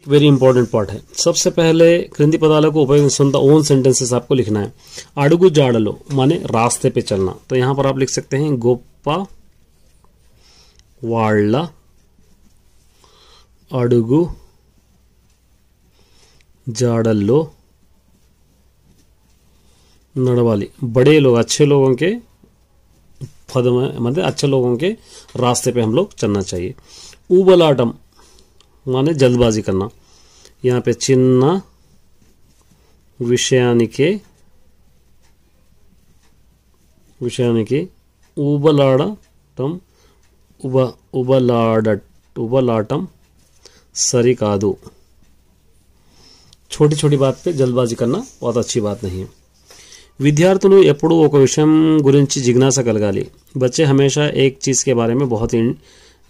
Very important part है। सबसे पहले क्रिंदी पदाలకు ఉపయోగిస్తున్న ओन सेंटेंसेस आपको लिखना है। अड़ुगु जाड़लो माने रास्ते पे चलना, तो यहां पर आप लिख सकते हैं गोप्पा वाళ్ళ अड़ुगु जाड़लो नडवाली। बड़े लोग, अच्छे लोगों के पद में मतलब अच्छे लोगों के रास्ते पे हम लोग चलना चाहिए। ऊबलाटम माने जल्दबाजी करना, यहाँ पे चिन्ना विषयानिके ऊबलाडटम उबलाटम सरी कादू। छोटी छोटी बात पे जल्दबाजी करना बहुत अच्छी बात नहीं है। విద్యార్థులు ఎప్పుడూ ఒక విషయం గురించి జిజ్ఞాస కలగాలి। बच्चे हमेशा एक चीज़ के बारे में बहुत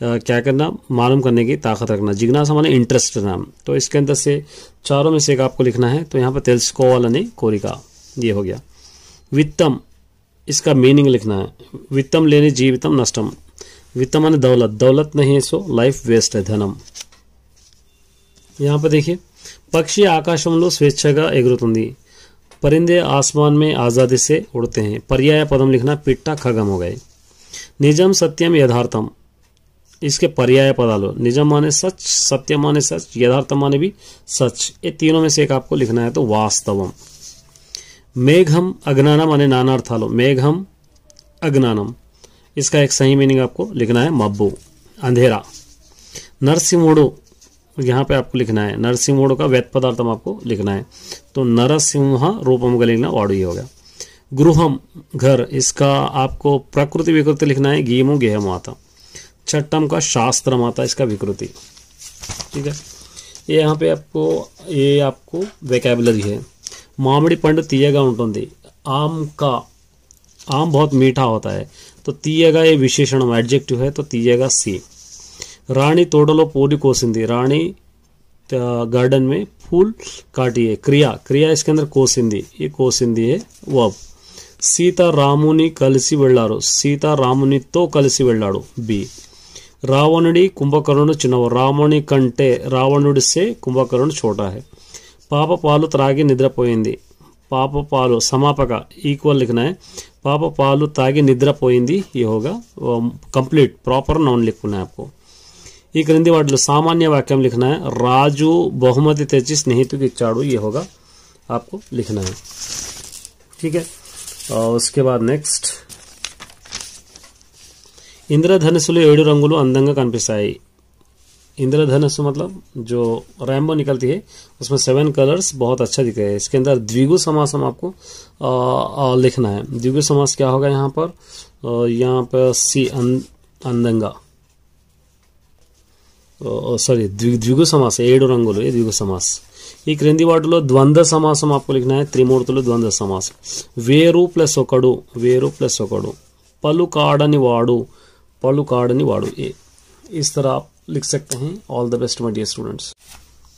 क्या करना, मालूम करने की ताकत रखना। जिज्ञासा माने इंटरेस्ट नाम, तो इसके अंदर से चारों में से एक आपको लिखना है। तो यहाँ पर तेलुस्कोवाలని कोरिका, ये हो गया। वित्तम, इसका मीनिंग लिखना है। वित्तम लेनी जीवितम नष्टम। वित्तम माने दौलत, दौलत नहीं है सो लाइफ वेस्ट है, धनम। यहाँ पर देखिए, पक्षी आकाशंलो स्वेच्छगा एगुरुतुंदी। परिंदे आसमान में आज़ादी से उड़ते हैं। पर्याय पदम लिखना, पिट्टा खगम हो गए। निजम सत्यम यथार्थम, इसके पर्याय पदालो। निजम माने सच, सत्य माने सच, यथार्थम माने भी सच। ये तीनों में से एक आपको लिखना है, तो वास्तवम। मेघम अज्ञानम माने नानार्थालो। मेघम अज्ञानम, इसका एक सही मीनिंग आपको लिखना है, मब्बू अंधेरा। नरसिंहुडु, यहाँ पे आपको लिखना है नरसिंहुडु का व्यत पदार्थम आपको लिखना है, तो नरसिंह रूपम का लिखना वाड़ू ही हो गया। गृहम घर, इसका आपको प्रकृति विकृति लिखना है, गीमु गेहम आता। छट्टम का शास्त्र माता, इसका विकृति। ठीक है, ये यहाँ पे आपको वेकेबुलरी है। मामिडी पंड तीयगा उंटुंदी। आम का, आम बहुत मीठा होता है, तो तीयगा ये विशेषण एडजेक्टिव है, तो तीयगा सी। रानी तोड़लो पूरी कोसिंदी। रानी गार्डन में फूल काटी है। क्रिया, क्रिया इसके अंदर कोसिंदी, ये कोसिंदी है वर्ब। सीता रामुनी कलसी వెళ్ళారు। सीता రామునితో కలిసి వెళ్ళాడు, बी। రావణుడి కుంభకర్ణుడు చిన్నవాడు। రాముని కంటే రావణుడి से కుంభకర్ణుడు छोटा है। పాప పాలు త్రాగి నిద్రపోయింది। పాప పాలు समापक इक्वल लिखना है। पाप पालू तागी निद्रपोయింది, ये होगा कंप्लीट प्रॉपर नाउन लिखना है आपको। ఈ క్రింది వాటిలో सामान्य वाक्यम लिखना है। राजू बहुमति तेजी स्नेहितुకి ఇచ్చాడు, ये होगा आपको लिखना है। ठीक है, और उसके बाद नेक्स्ट, इंद्रधनुषులు 7 రంగులు అందంగా కనిపిస్తాయి। इंद्रधनुष मतलब जो रैम्बो निकलती है, उसमें 7 कलर्स बहुत अच्छा दिख रहे हैं। इसके अंदर द्विगु समास हम आपको लिखना है। द्विगु समास क्या होगा यहाँ पर सी अंदंगा, सॉरी द्विगु समास 7 రంగులు, ये द्विगु समास। ఈ క్రింది వాటిలో ద్వంద్వ సమాసం आपको लिखना है। त्रिमूर्తులు द्वंद्व समास। వేరు ప్లస్ ఒకడు, వేరు ప్లస్ ఒకడు। పలుకాడని వాడు, పలుకాడని వాడు। इस तरह आप लिख सकते हैं। All the best my dear students.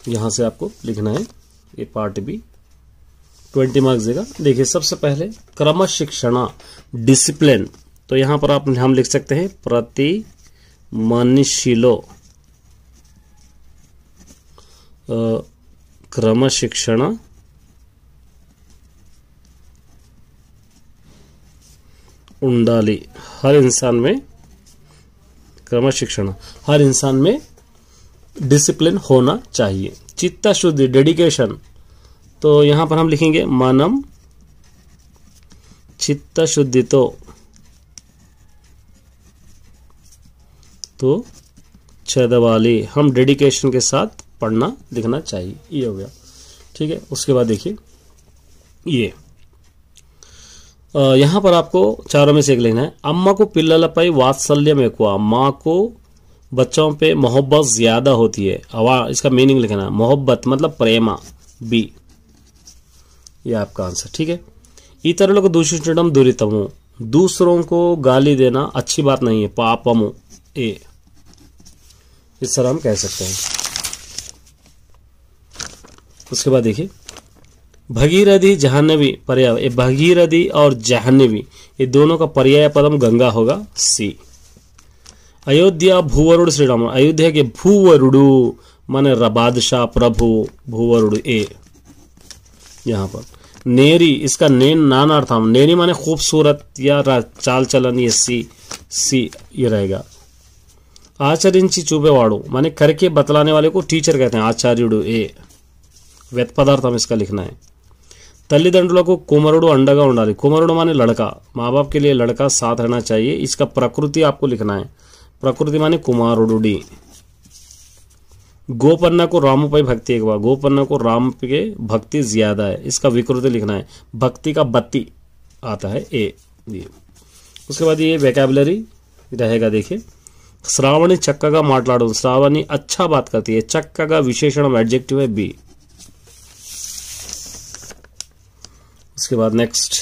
यहाँ से आपको लिखना है, ये पार्ट भी 20 मार्क्स देगा। देखिए, सबसे पहले क्रमशिक्षणा डिसिप्लिन, तो यहाँ पर हम लिख सकते हैं प्रति मनुष्यलो क्रमशिक्षण ఉండాలి। हर इंसान में क्रमशिक्षण, हर इंसान में डिसिप्लिन होना चाहिए। चित्त शुद्धि डेडिकेशन, तो यहां पर हम लिखेंगे मनम चित्त शुद्धि तो चदवाली, हम डेडिकेशन के साथ पढ़ना लिखना चाहिए, ये हो गया। ठीक है, उसके बाद देखिए, ये यहाँ पर आपको चारों में से एक लिखना है। अम्मा को पिल्ललपై वात्सल्यम ఎక్కువ, माँ को बच्चों पे मोहब्बत ज्यादा होती है। इसका मीनिंग लिखना है, मोहब्बत मतलब प्रेमा, बी, ये आपका आंसर। ठीक है, इतरुలకు దూషించడం దురితము, दूसरों को गाली देना अच्छी बात नहीं है, पापमु, ए। इस तरह हम कह सकते हैं। उसके बाद देखिए, भगीरथी जाह्नवी पर्याय, भगीरथी और जाह्नवी ये दोनों का पर्याय पदम गंगा होगा, सी। अयोध्या भूवरुడు श्रीराम, अयोध्या के भूवरुడు माने बादशाह, प्रभु, भूवरुड ए यहाँ पर। नेरी, इसका नेन नानार्थम, नेरी माने खूबसूरत या चाल चलन, ये सी ये रहेगा। आचरिंची चूबेवाड़ू माने करके बतलाने वाले को टीचर कहते हैं, आचार्युडु ए व्यत पदार्थम इसका लिखना है। तल्लिदंडुలకు कुमरुडु अंडगा उंडाली, कुमरुडु माने लड़का, माँ बाप के लिए लड़का साथ रहना चाहिए। इसका प्रकृति आपको लिखना है, प्रकृति माने कुमारुडुडी। गोपन्ना को रामपै भक्ति, एक बार गोपन्ना को राम पे भक्ति ज्यादा है, इसका विकृति लिखना है, भक्ति का बत्ती आता है ए। उसके बाद ये वैकेबलरी रहेगा, देखिए। श्रावणी चक्कगा माटलाडू, श्रावणी अच्छा बात करती है, चक्कगा विशेषण एडजेक्टिव है बी। उसके बाद नेक्स्ट,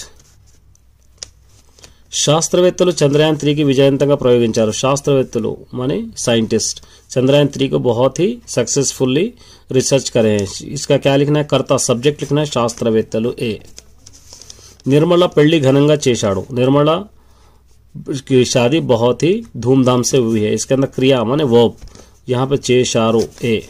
శాస్త్రవేత్తలు చంద్రయాన్ 3 की విజయవంతంగా ప్రయోగించారు। శాస్త్రవేత్తలు माने साइंटिस्ट चंद्रयान 3 को बहुत ही सक्सेसफुली रिसर्च करे हैं। इसका क्या लिखना है, कर्ता सब्जेक्ट लिखना है, శాస్త్రవేత్తలు ए। निर्मला पेल्ली घनंगा चेशाड़ो, निर्मला की शादी बहुत ही धूमधाम से हुई है, इसके अंदर क्रिया माने वर्ब, यहाँ पे चेशारो ए।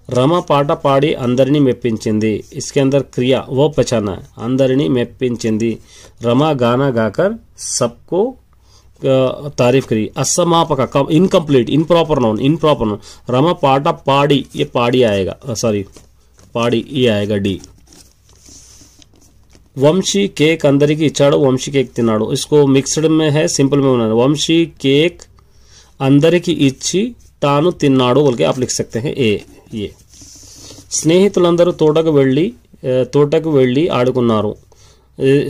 रमा पाटा पाड़ी अंदरिनी मेप्पिंचिंदी, इसके अंदर क्रिया वो पहचाना है, अंदरिनी मेप्पिंचिंदी। रमा गाना गाकर सबको तारीफ करी। असमापक incomplete, improper noun, improper noun. Rama पाटा पाड़ी, ये पाड़ी आएगा, सॉरी पाड़ी ये आएगा डी। वंशी केक अंदर की इच्छाड़ो, वंशी केक तिनाड़ो, इसको मिक्सड में है, सिंपल में बनाना। वंशी केक अंदर की इच्छी तानु तिन्नाड़ो बोल के आप लिख सकते हैं ए ये। स्नेहितुलंदरू तोटक वेल्ली आडुकुन्नारू,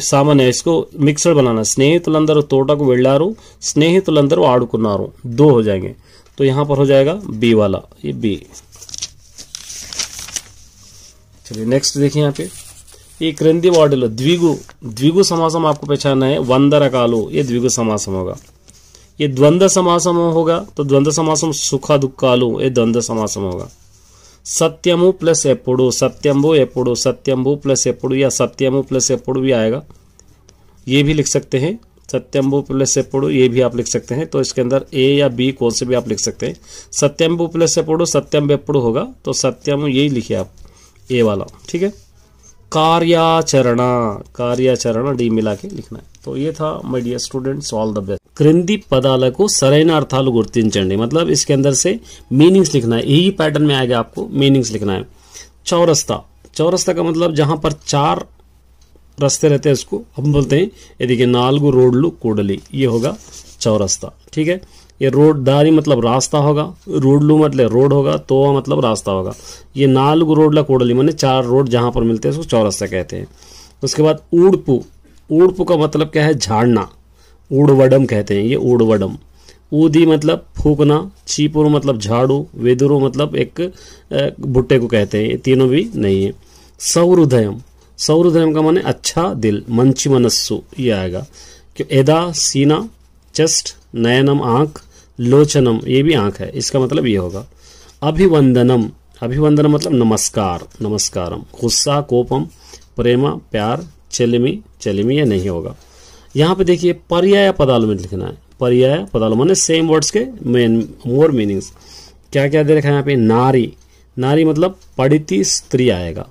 सामान्य, इसको मिक्सड बनाना। स्नेहितुलंदरू तोटक वेल्लारू, स्नेहितुलंदरू आडुकुन्नारू, दो हो जाएंगे, तो यहां पर हो जाएगा बी वाला, ये बी। चलिए नेक्स्ट देखिए, यहाँ पे ये क्रिंदी वार्डलो द्विगु समासम आपको पहचानना है। वंदरकालो ये द्विगु समासम होगा। ये द्वंद्व समासम होगा तो द्वंद्व समासम सुख दुःखालु, ये द्वंद्व समासम होगा। सत्यमु प्लस एपुडु, सत्यंबु एपुडु, सत्यंबु प्लस एपुडु या सत्यमु प्लस एपुडु भी आएगा, ये भी लिख सकते हैं। सत्यंबु प्लस एपुडु ये भी आप लिख सकते हैं, तो इसके अंदर ए या बी कौन से भी आप लिख सकते हैं। सत्यंबु प्लस एपुडु सत्यम एपुडु होगा, तो सत्यम यही लिखिए आप ए वाला, ठीक है। కార్యాచరణ डी मिला के लिखना है। तो ये था my dear students, all the best. క్రింది పదాలకు సరైన అర్థాలు గుర్తించండి, मतलब इसके अंदर से मीनिंग्स लिखना है, यही पैटर्न में आएगा, आपको मीनिंग्स लिखना है। चौरस्ता, चौरस्ता का मतलब जहां पर 4 रास्ते रहते हैं उसको हम बोलते हैं, ये देखिए नालगु रोडलू कूडली, ये होगा चौरस्ता, ठीक है। ये रोड दारी मतलब रास्ता होगा, रोडलू मतलब रोड होगा, तो मतलब रास्ता होगा। ये नालगु रोडला कोडली माने 4 रोड जहां पर मिलते हैं उसको चौरस्ता कहते हैं। उसके बाद ऊड़पू, ऊड़पू का मतलब क्या है, झाड़ना, ऊड़वडम कहते हैं, ये ऊड़वडम। ऊदी मतलब फूकना, चीपुर मतलब झाड़ू, वेदुरु मतलब एक भुट्टे को कहते हैं, ये तीनों भी नहीं है। सौहृदयम, सौहृदयम का माने अच्छा दिल, मंची मनस्सु ये आएगा। एदा सीना, चेस्ट, नयनम आंख, लोचनम ये भी आंख है, इसका मतलब ये होगा। अभिवंदनम, अभिवंदनम मतलब नमस्कार, नमस्कारम। गुस्सा, कोपम, प्रेमा, प्यार, चलिमी, चलिमी ये नहीं होगा। यहाँ पे देखिए पर्याय पदालु में लिखना है, पर्याय पदालु माने सेम वर्ड्स के मोर मीनिंग्स। क्या क्या दे रखा है यहाँ पे, नारी, नारी मतलब पढ़ती स्त्री आएगा।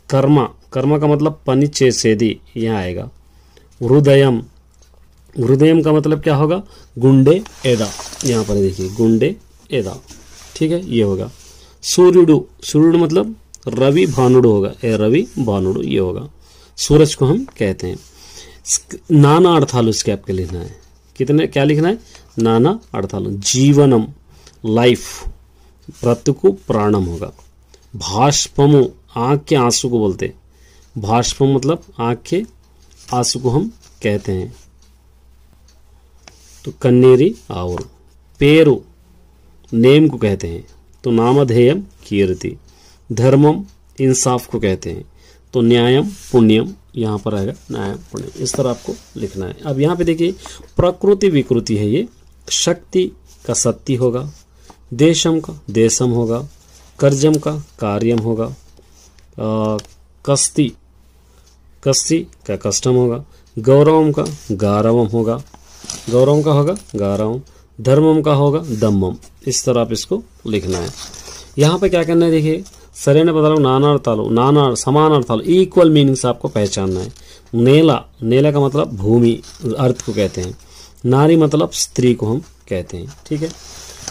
कर्मा, कर्मा का मतलब पनिचे सेदी यहाँ आएगा। हृदयम, हृदयम का मतलब क्या होगा, गुंडे एदा, यहाँ पर देखिए गुंडे एदा, ठीक है ये होगा। सूर्युडु, सूर्युडु मतलब रवि भानुडु होगा, ए रवि भानुडु ये होगा, सूरज को हम कहते हैं। नाना अर्थालु इसके आपके लिखना है, कितने क्या लिखना है, नाना अर्थालु। जीवनम लाइफ, प्रत्यकु प्राणम होगा। भाष्पमु आंख के आंसू को बोलते हैं, भाष्पम मतलब आंख के आंसू को हम कहते हैं। तो कन्नेरी और पेरु नेम को कहते हैं, तो नामधेयम कीर्ति। धर्मम इंसाफ को कहते हैं, तो न्यायम पुण्यम यहाँ पर आएगा, न्याय पुण्यम, इस तरह आपको लिखना है। अब यहाँ पे देखिए प्रकृति विकृति है, ये शक्ति का शक्ति होगा, देशम का देशम होगा, कर्जम का कार्यम होगा, कस्ती कस्ती का कष्टम होगा, गौरवम का गारवम होगा, गौरवम का होगा गारवम। धर्मम का होगा दम्मम। इस तरह आप इसको लिखना है। यहाँ पे क्या करना है, देखिए సరైన పదాలకు నానా అర్థాలు, నానా समान अर्थाలు, इक्वल मीनिंग्स आपको पहचानना है। नेला, नेला का मतलब भूमि, अर्थ को कहते हैं। नारी मतलब स्त्री को हम कहते हैं। ठीक है,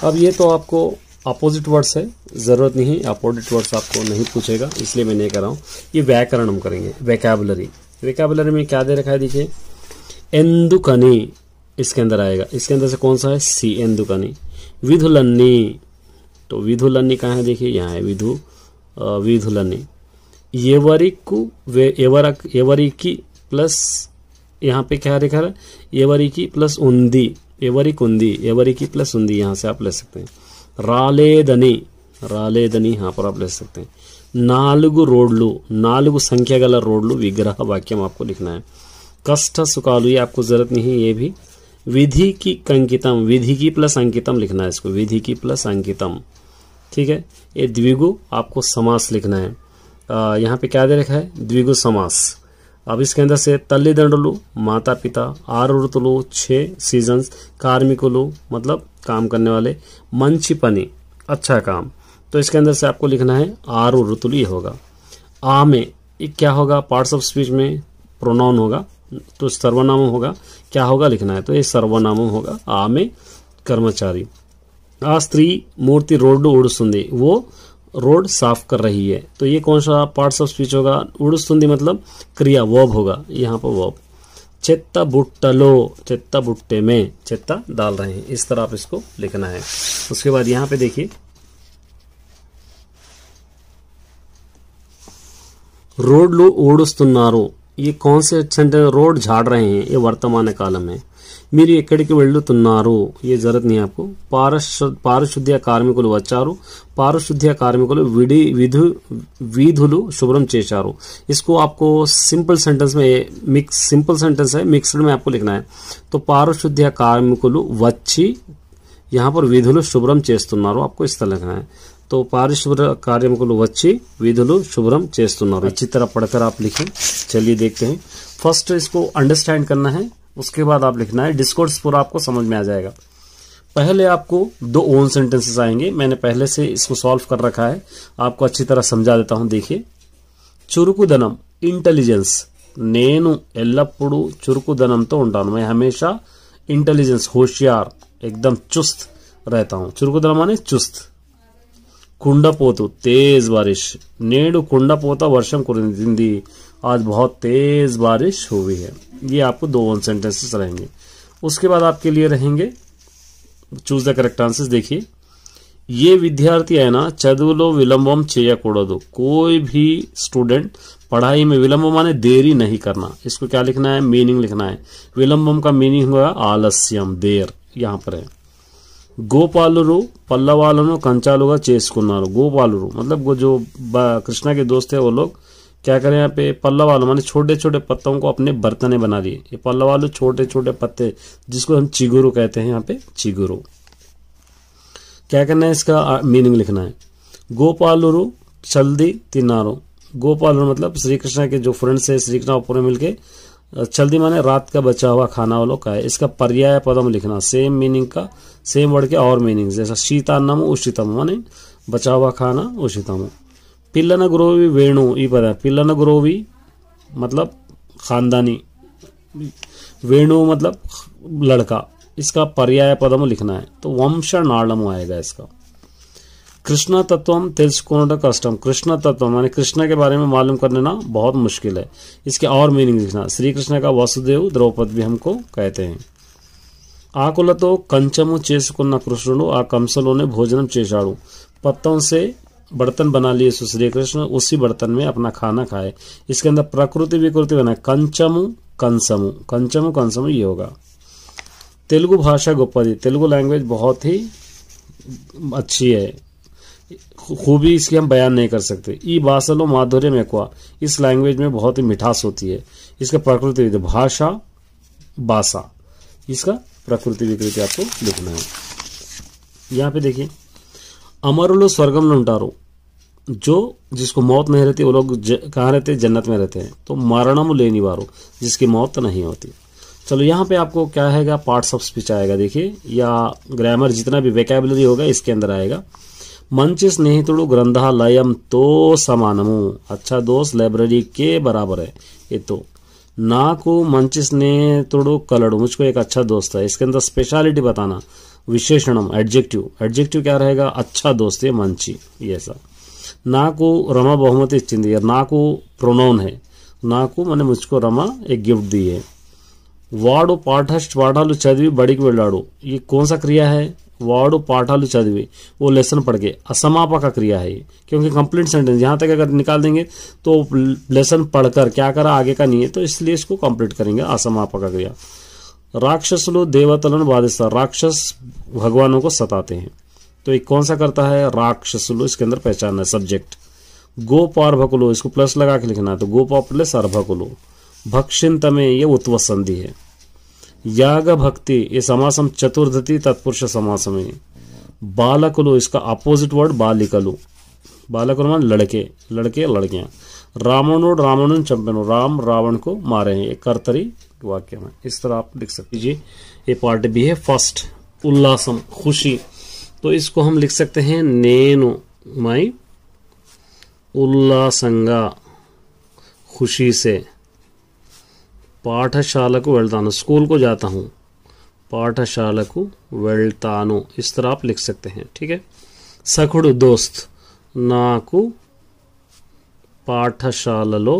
अब ये तो आपको अपोजिट वर्ड्स है, जरूरत नहीं है, अपोजिट वर्ड्स आपको नहीं पूछेगा, इसलिए मैं नहीं कर रहा हूँ। ये व्याकरण हम करेंगे, वैकेबुलरी। वैकेबुलरी में क्या दे रखा है, देखिए एंदुकनी इसके अंदर आएगा। इसके अंदर से कौन सा है, सी, एंदुकनी। विधुलन्नी, तो विधुलन्नी कहाँ है, देखिए यहाँ है विधुलन्नी। येवरिकु येवरिकी प्लस यहाँ पे क्या लिखा है, येवरिकी प्लस उन्दी, येवरिकुंदी, येवरिकी प्लस उन्दी, यहाँ से आप ले सकते हैं। रालेदनी, रालेदनी यहाँ पर आप ले सकते हैं। नालुगु रोडलू, नालुगु संख्या गला रोडलू विग्रह वाक्यम आपको लिखना है। कष्ट सुकालू, ये आपको जरूरत नहीं है, ये भी। विधि की कंकितम, विधि की प्लस अंकितम लिखना है इसको, विधि की प्लस अंकितम। ठीक है, ये द्विगु आपको समास लिखना है। यहाँ पे क्या दे रखा है, द्विगु समास। अब इसके अंदर से तल्लिदंडुलु माता पिता, 6 ऋतुलु 6 सीजन्स, कार्मिकुलु मतलब काम करने वाले, मंची पनी अच्छा काम। तो इसके अंदर से आपको लिखना है 6 ऋतुलु, ये होगा। आ में ये क्या होगा, पार्ट्स ऑफ स्पीच में प्रोनाउन होगा, तो सर्वनाम होगा, क्या होगा लिखना है, तो ये सर्वनाम होगा। आ में कर्मचारी। आ स्त्री मूर्ति रोड उड़ुस्तुंदी, वो रोड साफ कर रही है, तो ये कौन सा पार्ट्स ऑफ स्पीच होगा, उड़ुस्तुंदी मतलब क्रिया, वर्ब होगा, यहाँ पर वर्ब। चेत्ता बुट्टलो, चेत्ता बुट्टे में चेत्ता डाल रहे हैं, इस तरह आप इसको लिखना है। उसके बाद यहाँ पे देखिए रोडलो ओडुस्तुन्नारो, ये कौन से सेंटेंस, रोड झाड़ रहे हैं, ये वर्तमान काल में। మీరు ఎక్కడికి వెళ్తున్నారు, ये जरूरत नहीं है आपको। పారిశుద్ధ్య కార్మికులు వచ్చారు, పారిశుద్ధ్య కార్మికులు వీధులు శుభ్రం చేశారు। इसको आपको सिंपल सेंटेंस में, मिक्स सिंपल सेंटेंस है, मिक्स्ड में आपको लिखना है। तो పారిశుద్ధ్య కార్మికులు వచ్చి, यहाँ पर వీధులు శుభ్రం చేస్తున్నారు, आपको इस तरह लिखना है। तो पारिशुद्ध కార్మికులు వచ్చి వీధులు శుభ్రం చేస్తున్నారు। अच्छी तरह पढ़कर आप लिखें। चलिए देखते हैं। फर्स्ट इसको अंडरस्टैंड करना है, उसके बाद आप लिखना है। डिस्कोर्स पूरा आपको समझ में आ जाएगा। पहले आपको 2 ओन सेंटेंसेस आएंगे, मैंने पहले से इसको सॉल्व कर रखा है, आपको अच्छी तरह समझा देता हूं। देखिए, చురుకుదనం इंटेलिजेंस, నేను ఎల్లప్పుడూ చురుకుదనంతో ఉంటాను, मैं हमेशा इंटेलिजेंस होशियार एकदम चुस्त रहता हूं। చురుకుదనం माने चुस्त। కుండపోతు तेज बारिश, నేడు కుండపోత వర్షం కురిసింది, आज बहुत तेज बारिश हुई है। ये आपको 2 ओन सेंटेंसेस रहेंगे। उसके बाद आपके लिए रहेंगे चूज द करेक्ट आंसर्स। देखिए, ये विद्यार्थी है ना చదువులో విలంబం చేయకూడదు, कोई भी स्टूडेंट पढ़ाई में विलंब माने देरी नहीं करना। इसको क्या लिखना है, मीनिंग लिखना है। विलंबम का मीनिंग होगा ఆలస్యం, देर, यहाँ पर है। గోపాలురు పల్లవాలను కంచాలుగా చేసుకున్నారు। గోపాలురు मतलब वो जो कृष्णा के दोस्त है, वो लोग क्या करें, यहाँ पे पल्लवालु माने छोटे छोटे पत्तों को अपने बर्तने बना लिए। ये पल्लवालु छोटे छोटे पत्ते, जिसको हम चिगुरु कहते हैं, यहाँ पे चिगुरु। क्या करना है, इसका मीनिंग लिखना है। गोपालुरु चल्दी तिनारो, गोपालुरु मतलब श्री कृष्णा के जो फ्रेंड्स है, श्री कृष्णा पूरे मिलके, चल्दी माने रात का बचा हुआ खाना वो लोग का है। इसका पर्याय पदम लिखना, सेम मीनिंग का, सेम वर्ड के और मीनिंग, जैसा शीतान्नम उषितम माने बचा हुआ खाना उषितम। पिल्लन गुरोवी वेणु, ये पता है, पिल्लन गुरोवी मतलब खानदानी, वेणु मतलब लड़का, इसका पर्याय पदम लिखना है। तो वंश नाड़म आएगा इसका। कृष्ण तत्वम तेलुसुकोवडम कष्टम, कृष्ण तत्व माने कृष्ण के बारे में मालूम करना बहुत मुश्किल है। इसके और मीनिंग लिखना। श्री कृष्ण का वसुदेव द्रौपदी भी हमको कहते हैं। ఆకులతో కంచము చేసుకున్న కృష్ణుడు ఆ కంసలోనే భోజనం చేశాడు, पत्तों से बर्तन बना लिए श्री कृष्ण, उसी बर्तन में अपना खाना खाए। इसके अंदर प्रकृति विकृति बना, कंचमु कंसमु, कंचमु कंसमु ये होगा। तेलुगु भाषा गोप्पदी, तेलुगु लैंग्वेज बहुत ही अच्छी है, खूबी इसकी हम बयान नहीं कर सकते। ई भाषालो माधुर्य में एक्वा, इस लैंग्वेज में बहुत ही मिठास होती है। इसका प्रकृति भाषा भाषा, इसका प्रकृति विकृति आपको लिखना है। यहाँ पे देखिए, अमरुलो स्वर्गम ఉంటారు, जो जिसको मौत नहीं रहती वो लोग कहाँ रहते हैं, जन्नत में रहते हैं। तो मरणम लेनी वारो, जिसकी मौत नहीं होती। चलो यहाँ पे आपको क्या आएगा, पार्ट्स ऑफ स्पीच आएगा देखिए, या ग्रामर जितना भी वेकेबुलरी होगा इसके अंदर आएगा। मंची स्नेहितुडु ग्रंथालयम तो समानमु, अच्छा दोस्त लाइब्रेरी के बराबर है ये तो। नाकु मंची स्नेहितुडु कलड़ु, मुझको एक अच्छा दोस्त है, इसके अंदर स्पेशलिटी बताना। विशेषणम एडजेक्टिव, एडजेक्टिव क्या रहेगा, अच्छा दोस्त है मंची, ये सब। नाकु रमा बहुमति इच्छिंदी, नाकु प्रोनाउन है, नाकु माने मुझको रमा एक गिफ्ट दी है। वाडु पाठालु चदिवी बड़ीकी वेल्लाडु, ये कौन सा क्रिया है, वाडु पाठालु चदिवी, वो लेसन पढ़ के, असमापक का क्रिया है ये, क्योंकि कंप्लीट सेंटेंस यहाँ तक अगर निकाल देंगे तो लेसन पढ़कर क्या करा आगे का नहीं है, तो इसलिए इसको कंप्लीट करेंगे, असमापक का क्रिया। राक्षसुलु देवतलन बाधिस्ता, राक्षस भगवानों को सताते हैं, तो ये कौन सा करता है, राक्षसुलु, इसके अंदर पहचानना है सब्जेक्ट। गोपार्भकुलु, इसको प्लस लगा के लिखना है, तो गोपा प्लस अर्भकुलु। भक्षिंतमे, ये उत्वत संधि है। याग भक्ति, ये समासम चतुर्धति तत्पुरुष समास में। बालकुलु, इसका अपोजिट वर्ड बालिकलु, बालकुलु मान लड़के, लड़के लड़कियां। रावणोड रावणन चंपनो, राम रावण को मारे हैं, एक कर्तरी वाक्य में, इस तरह आप लिख सकते हैं। ये पार्ट भी है फर्स्ट, उल्लासम खुशी, तो इसको हम लिख सकते हैं नेनु माई उल्लासंगा, खुशी से। पाठशाలకు వెళ్తాను, स्कूल को जाता हूँ, पाठशाలకు వెళ్తాను, इस तरह आप लिख सकते हैं, ठीक है। सखुడు दोस्त, నాకు పాఠశాలలో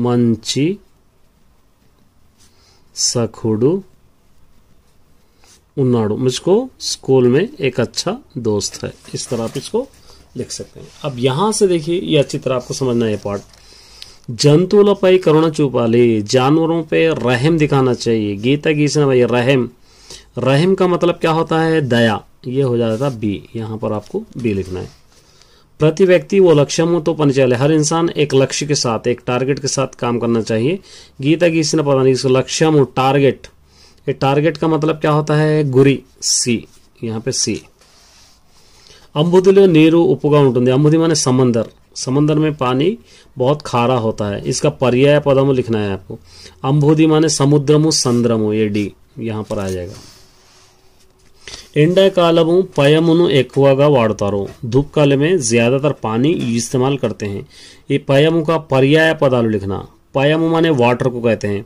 మంచి సఖుడు ఉన్నాడు, मुझको स्कूल में एक अच्छा दोस्त है, इस तरह आप इसको लिख सकते हैं। अब यहां से देखिए ये अच्छी तरह आपको समझना है पार्ट। జంతువులపై కరుణ చూపాలి, जानवरों पे रहम दिखाना चाहिए। गीता गीसना भाई रहम, रहम का मतलब क्या होता है, दया, ये हो जाता बी, यहाँ पर आपको बी लिखना है। प्रति व्यक्ति वो लक्ष्यमु तो पनिचाले, हर इंसान एक लक्ष्य के साथ, एक टारगेट के साथ काम करना चाहिए। गीता गीसना पता नहीं, इसको लक्ष्यमु टारगेट, ये टारगेट का मतलब क्या होता है, गुरी, सी, यहाँ पे सी। अंबुदिलो नीरू उपुगा उंटुंदी, अंबुदी माने समंदर, समंदर में पानी बहुत खारा होता है, इसका पर्याय पदम लिखना है आपको। अंबुदी माने समुद्रमु संद्रमु, ये डी यहाँ पर आ जाएगा। ఎండాకాలము పయమును ఎక్కువగా వాడతారు, धूप काल में ज्यादातर पानी इस्तेमाल करते हैं। ये पयमु का पर्याय पदालु लिखना, पयमु माने वाटर को कहते हैं,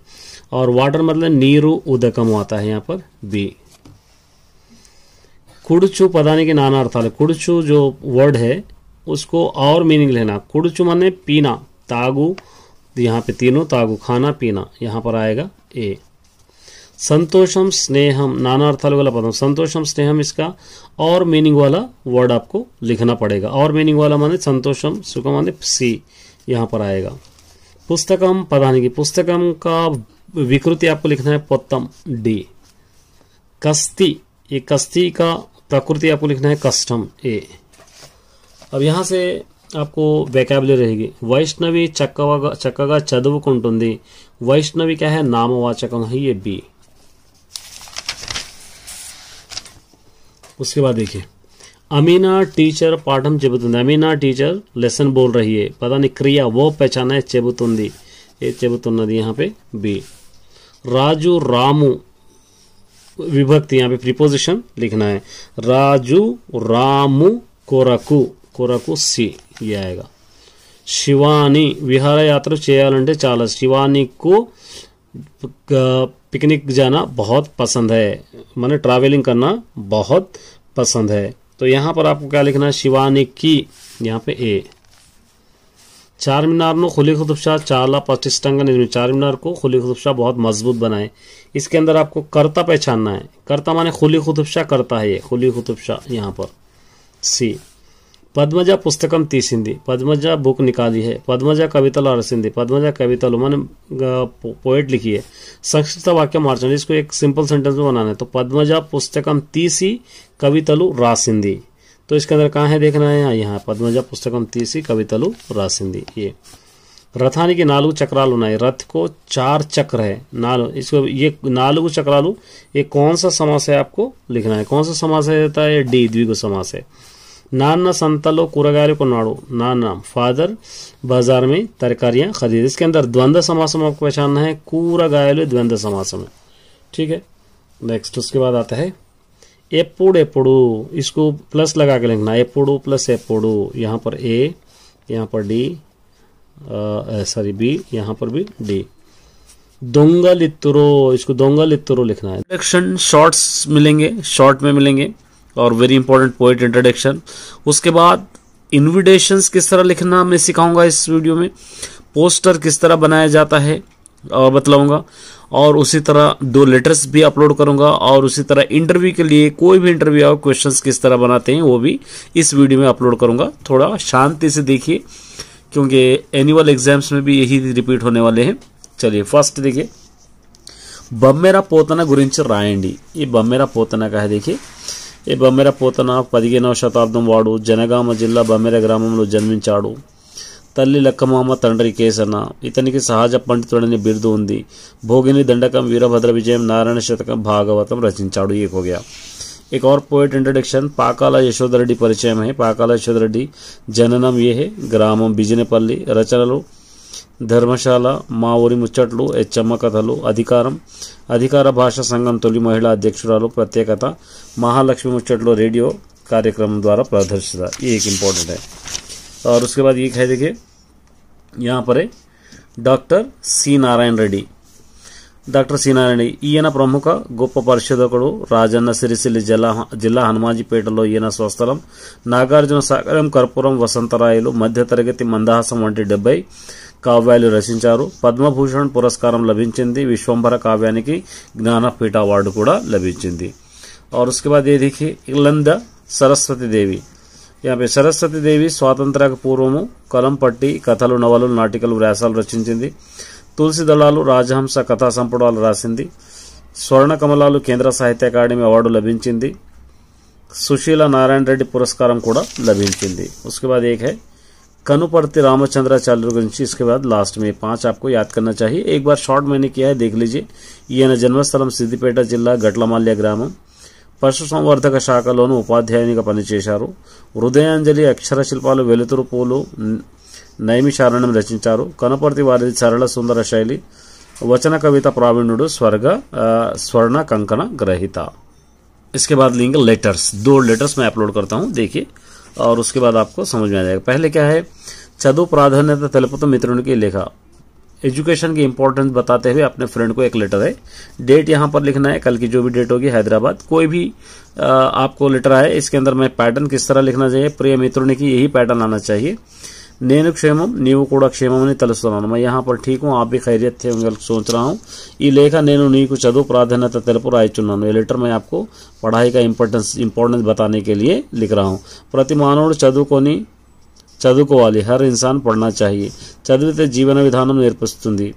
और वाटर मतलब नीरू उदकम आता है यहाँ पर बी। कुड़चु पदाనికి नाना अर्थाలు, कुड़चु जो वर्ड है उसको और मीनिंग लेना। कुड़चु माने पीना, तागु, यहाँ पे तीनों तागु, खाना पीना, यहाँ पर आएगा ए। संतोषम स्नेहम, नाना अर्थालु वाला पदम, संतोषम स्नेहम, इसका और मीनिंग वाला वर्ड आपको लिखना पड़ेगा। और मीनिंग वाला माने संतोषम, सुखम माने सी, यहाँ पर आएगा। पुस्तकम पदाనికి, पुस्तकम का विकृति आपको लिखना है पोत्तम, डी। कस्ती, ये कस्ती का प्रकृति आपको लिखना है कस्टम, ए। अब यहाँ से आपको वैकेबुलरी रहेगी। वैष्णवी चक्कगा चदुवुकुंटुंदी, वैष्णवी क्या है, नामवाचकम है, ये बी। उसके बाद देखिए अमीना टीचर पाठम చెబుతుంది, अमीना टीचर लेसन बोल रही है, पता नहीं क्रिया वो पहचाना है, చెబుతుంది, ये చెబుతున్నది यहाँ पे बी। राजू रामू विभक्ति, यहाँ पे प्रीपोजिशन लिखना है, राजू रामू कोरकू, कोरकू सी, ये आएगा। शिवानी विहारयात्रा చేయాలంటే చాలా, शिवानी को पिकनिक जाना बहुत पसंद है, माने ट्रैवलिंग करना बहुत पसंद है, तो यहाँ पर आपको क्या लिखना है, शिवानी की, यहाँ पे ए। चारमीनार नो खुली खुतुबशाह चाला पटिष्ठंगा निर्मित, चारमीनार को खुली खुतुबशाह बहुत मजबूत बनाए। इसके अंदर आपको कर्ता पहचानना है, कर्ता माने खुली खुतुबशाह करता है, ये खुली खुतुबशाह, यहाँ पर सी। पद्मजा पुस्तकम तीसिंदी, पद्मजा बुक निकाली है, पद्मजा कवितल रसिंदी, पद्मजा कवितल माने पोएट लिखी है। संस्कृत वाक्य मार्चन, इसको एक सिंपल सेंटेंस में बनाना है, तो पद्मजा पुस्तकम तीसी कवितलु रासिंदी, तो इसके अंदर कहाँ है देखना है, यहाँ पद्मजा पुस्तकम तीसी कवितलु रासिंदी, ये। रथानी नालुगु चक्रालु ఉన్నాయి, रथ को 4 चक्र है, नालु, इसको ये नालुगु चक्रालु, ये कौन सा समास है आपको लिखना है, कौन सा समास है, देता है डी, द्विगु समास है। नाना संतलो కూరగాయలు కొన్నాడు, नाना फादर बाजार में तरकारियां खरीदे। इसके अंदर द्वंद्व समासम आपको पहचानना है, కూరగాయలు द्वंद्व समासम है, ठीक है। नेक्स्ट उसके बाद आता है एपुड़ एपुड़ू, इसको प्लस लगा के लिखना, एपुड़ू प्लस एपुड़ू, यहाँ पर ए, यहाँ पर डी, सॉरी बी, यहाँ पर भी डी। दोंगलित्तुरो, इसको दोंगलित्तुरो लिखना है। इंट्रोडक्शन शॉर्ट्स मिलेंगे, शॉर्ट में मिलेंगे, और वेरी इंपॉर्टेंट पोएट इंट्रोडक्शन। उसके बाद इन्विटेशंस किस तरह लिखना मैं सिखाऊंगा इस वीडियो में, पोस्टर किस तरह बनाया जाता है और बतलाऊंगा, और उसी तरह 2 लेटर्स भी अपलोड करूंगा, और उसी तरह इंटरव्यू के लिए कोई भी इंटरव्यू आओ क्वेश्चंस किस तरह बनाते हैं वो भी इस वीडियो में अपलोड करूंगा। थोड़ा शांति से देखिए क्योंकि एनुअल एग्जाम्स में भी यही रिपीट होने वाले हैं। चलिए फर्स्ट देखिए, बम्मेरा पोतना गुरिंची रायंडी। ये बम्मेरा पोतना का है, देखिए ये బమ్మెర పోతన 15వ శతాబ్దం వాడు, జనగామ జిల్లా బమ్మెర గ్రామంలో జన్మించాడు। తల్లి లక్కమామ, తండ్రి కేసన్న। ఇతనికి సహజ పండితుడని బిరుదు ఉంది। భోగిని దండకం, వీరభద్ర విజయం, నారాయణ శతకం, భాగవతం రచించాడు। ये हो गया। एक और पोएट इंट्रोडक्शन, पाकाला यशोधरेड्डी परिचय है। पाकाला यशोधरेड्डी जननम ये है, ग्रामम बिजनेपल्ली। రచనలు ధర్మశాల, మా ఊరి ముచ్చట్లు, హెచ్చమ్మ కథలు। అధికారం, అధికార భాషా సంఘం తొలి మహిళా అధ్యక్షురాలు। ప్రత్యేకత, महालक्ष्मी मुच्चटलो रेडियो कार्यक्रम द्वारा प्रदर्शित। ये एक इम्पोर्टेंट है। और उसके बाद एक है, देखिए यहाँ पर है doctor C Narayana Reddy. Doctor C Narayana, ఈయన ప్రముఖ గొప్ప పరిశోధకుడు। రాజన్న సిరిసిల్ల జిల్లా హనుమాజీపేటలో ఈయన స్వస్థలం। నాగార్జున సాగరం, కర్పూరం, వసంతరాయలు, మధ్యతరగతి, మందహాసం వంటి 70 కావ్యాలు రచించారు। పద్మభూషణ్ పురస్కారం లభించింది। విశ్వంభర కావ్యానికి జ్ఞానపీఠ అవార్డు కూడా లభించింది। और उसके बाद ये देखिए इलंद सरस्वती देवी। यहाँ पे सरस्वती देवी స్వాతంత్ర పూర్వము కలం పట్టి కథలు, నవలలు, నాటికలు, వ్యాసాలు రచించింది। తులసి దళాలు, రాజహంస కథా సంపుటాలు రాసింది। స్వర్ణ కమలాలు కేంద్ర సాహిత్య అకాడమీ అవార్డు లభించింది। సుశీల నారాయణ రెడ్డి పురస్కారం కూడా లభించింది। उसके बाद एक है कनुपर्ति रामचंद्राचार्य गुరించి। इसके बाद लास्ट में 5 आपको याद करना चाहिए। एक बार शॉर्ट मैंने किया है, देख लीजिए। ఈయన జన్మస్థలం సిద్దిపేట జిల్లా గట్లమల్య గ్రామం। పశు సంవర్ధక శాఖలోను ఉపాధ్యాయునిగా పనిచేశారు। హృదయాంజలి, అక్షర శిల్పాలు, వెలుతురు పూలు, నైమిషారణ్యం రచించారు। కనుపర్తి వారిది సరళ సుందర శైలి। वचन कविता प्रावीण्युడు, स्वर्ण कंकण ग्रहिता। इसके बाद लेंगे लेटर्स। 2 लेटर्स मैं अपलोड करता हूं, देखिए, और उसके बाद आपको समझ में आ जाएगा। पहले क्या है, చదువు ప్రాధాన్యత తెలుపుతూ మిత్రునికి లేఖ। एजुकेशन की इंपॉर्टेंस बताते हुए अपने फ्रेंड को एक लेटर है। डेट यहाँ पर लिखना है, कल की जो भी डेट होगी, हैदराबाद। कोई भी आपको लेटर आए, इसके अंदर मैं पैटर्न किस तरह लिखना चाहिए, प्रिय मित्रुनि की यही पैटर्न आना चाहिए। నేను క్షేమం, నీవు కూడా క్షేమమని తెలుస్తున్నాను। मैं यहाँ पर ठीक हूँ, आप भी खैरियत थे सोच रहा हूँ। ఈ లేఖ నేను నీకు చదువు ప్రాధాన్యత తెలుపు రాయిచున్నాను। ये लेटर मैं आपको पढ़ाई का इंपॉर्टेंस बताने के लिए लिख रहा हूँ। ప్రతి మానవుడు చదువుకోవాలి, हर इंसान पढ़ना चाहिए। చదివితే జీవన విధానం నేర్పిస్తుంది।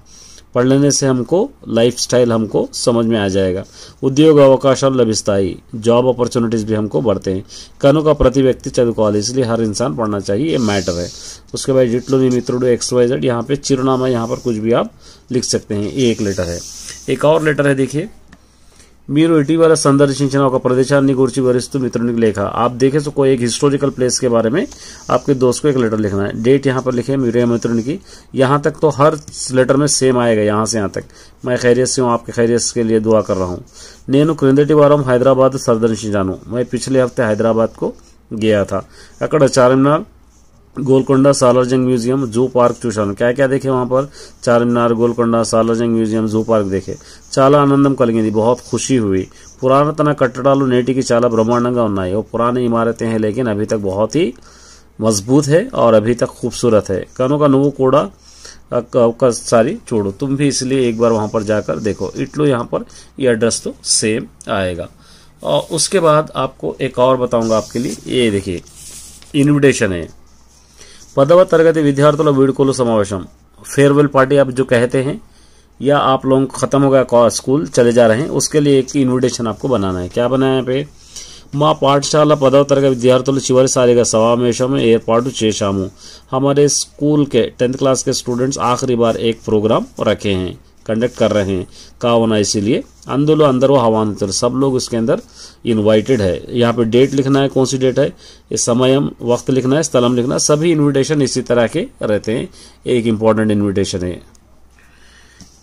पढ़ने से हमको लाइफ स्टाइल हमको समझ में आ जाएगा। उद्योग అవకాశాలు లభిస్తాయి, जॉब अपॉर्चुनिटीज भी हमको बढ़ते हैं। కనుక ప్రతి వ్యక్తి చదువుకోవాలి, इसलिए हर इंसान पढ़ना चाहिए, ये मैटर है। उसके बाद जिटलो नी मित्रुడు XYZ, यहाँ पे चिरुनामा, यहाँ पर कुछ भी आप लिख सकते हैं। ये एक लेटर है। एक और लेटर है, देखिए, మీరు ఇటీవల సందర్శించిన ఒక ప్రదేశాన్ని గురించి వివరిస్తూ మిత్రునికి లేఖ। आप देखें तो कोई एक हिस्टोरिकल प्लेस के बारे में आपके दोस्त को एक लेटर लिखना है। डेट यहाँ पर लिखे मेरे मित्रुनि की। यहाँ तक तो हर लेटर में सेम आएगा, यहाँ से यहाँ तक। मैं खैरियत से हूँ, आपके खैरियत के लिए दुआ कर रहा हूँ। నేను క్రిందటి వారం హైదరాబాద్ సందర్శించాను। मैं पिछले हफ्ते हैदराबाद को गया था। అక్కడ Charminar, Golconda, Salar Jung museum, zoo park చూశాను। क्या क्या देखे वहां पर, Charminar, Golconda, Salar Jung museum, zoo park देखे। చాలా ఆనందం కలిగింది, बहुत खुशी हुई। పురాతన కట్టడాలు నేటికి చాలా బ్రహ్మాండంగా ఉన్నాయి। वो पुरानी इमारतें हैं लेकिन अभी तक बहुत ही मजबूत है और अभी तक खूबसूरत है। కనుక నువ్వు కూడా ఒక్కసారి చూడు, तुम भी इसलिए एक बार वहां पर जाकर देखो। इटलो यहाँ पर ये एड्रेस तो सेम आएगा। और उसके बाद आपको एक और बताऊंगा आपके लिए। ये देखिए इन्विटेशन है। 10వ తరగతి విద్యార్థుల వీడుకోలు సమావేశం, फेयरवेल पार्टी आप जो कहते हैं, या आप लोगों को खत्म हो गया स्कूल, चले जा रहे हैं, उसके लिए एक इन्विटेशन आपको बनाना है। क्या बनाया यहाँ पे, మా పాఠశాల 10వ తరగతి విద్యార్థులు చివరిసారిగా సమావేశం ఏర్పాటు చేశాము। हमारे स्कूल के 10th क्लास के स्टूडेंट्स आखिरी बार एक प्रोग्राम रखे हैं। कंडक्ट कर रहे हैं कावना, इसीलिए अंदुलो अंदर आह्वानितुलु, सब लोग इसके अंदर इनवाइटेड है। यहाँ पे डेट लिखना है, कौन सी डेट है, ये समयम वक्त लिखना है, स्थलम लिखना है, सभी इन्विटेशन इसी तरह के रहते हैं। एक इंपॉर्टेंट इन्विटेशन है।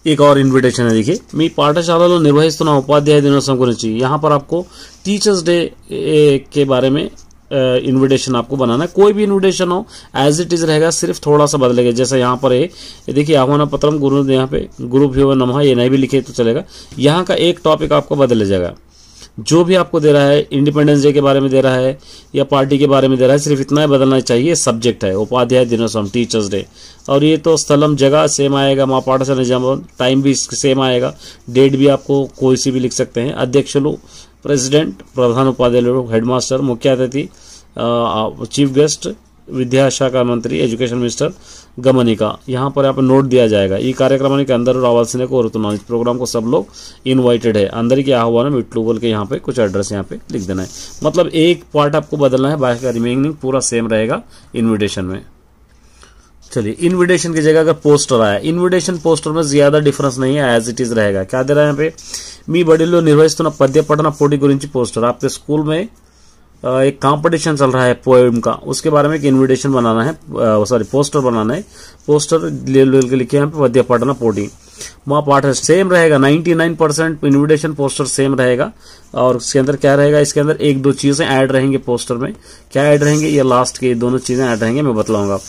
एक और इन्विटेशन है, देखिए, मी పాఠశాలలో నిర్వహిస్తున్న ఉపాధ్యాయ దినోత్సవం గురించి। यहाँ पर आपको टीचर्स डे के बारे में इन्विटेशन आपको बनाना है। कोई भी इन्विटेशन हो एज इट इज रहेगा, सिर्फ थोड़ा सा बदलेगा। जैसे यहाँ पर है, ये देखिए, आह्वान पत्रम गुरु, यहाँ पे गुरुभ्यो नमः, ये नहीं भी लिखे तो चलेगा। यहाँ का एक टॉपिक आपको बदल जाएगा। जो भी आपको दे रहा है, इंडिपेंडेंस डे के बारे में दे रहा है या पार्टी के बारे में दे रहा है, सिर्फ इतना ही बदलना चाहिए। सब्जेक्ट है उपाध्याय दिनोत्सव, टीचर्स डे, और ये तो स्थलम जगह सेम आएगा, माँ पाठशाला निजाम, टाइम भी सेम आएगा, डेट भी आपको कोई सी भी लिख सकते हैं। अध्यक्षुలు, प्रेसिडेंट, प्रधान उपाध्यायुలు, हेडमास्टर, मुख्य अतिथि, चीफ गेस्ट, విద్యాశాఖ మంత్రి, ఎడ్యుకేషన్ మినిస్టర్ గమనిక। यहाँ पर आप नोट दिया जाएगा। ఈ కార్యక్రమానికి అందరూ రావాల్సిందే కోరుతున్నాను। इस प्रोग्राम को सब लोग इनवाइटेड है। అందరికీ ఆహ్వానం ఇట్లు बोल के यहाँ पे कुछ एड्रेस यहाँ पे लिख देना है। मतलब एक पार्ट आपको बदलना है, बाकी का रिमेनिंग पूरा सेम रहेगा इन्विटेशन में। चलिए, इन्विटेशन की जगह अगर पोस्टर आया, इन्विटेशन पोस्टर में ज्यादा डिफरेंस नहीं है, एज इट इज रहेगा। क्या दे रहा है यहाँ पे, मी बड़िलो निर्वहिस्तुన్న पद्य पठन पोटी गुरिंची पोस्टर। आपके स्कूल में एक कंपटीशन चल रहा है पोएम का, उसके बारे में एक इन्विटेशन बनाना है, सॉरी पोस्टर बनाना है। पोस्टर के लिखे यहाँ पे पद्य पठन पोटी, वहाँ पाठ सेम रहेगा। 99% इन्विटेशन पोस्टर सेम रहेगा। और इसके अंदर क्या रहेगा, इसके अंदर एक दो चीजें ऐड रहेंगे पोस्टर में। क्या ऐड रहेंगे, ये लास्ट के दोनों चीजें ऐड रहेंगे, मैं बतलाऊंगा।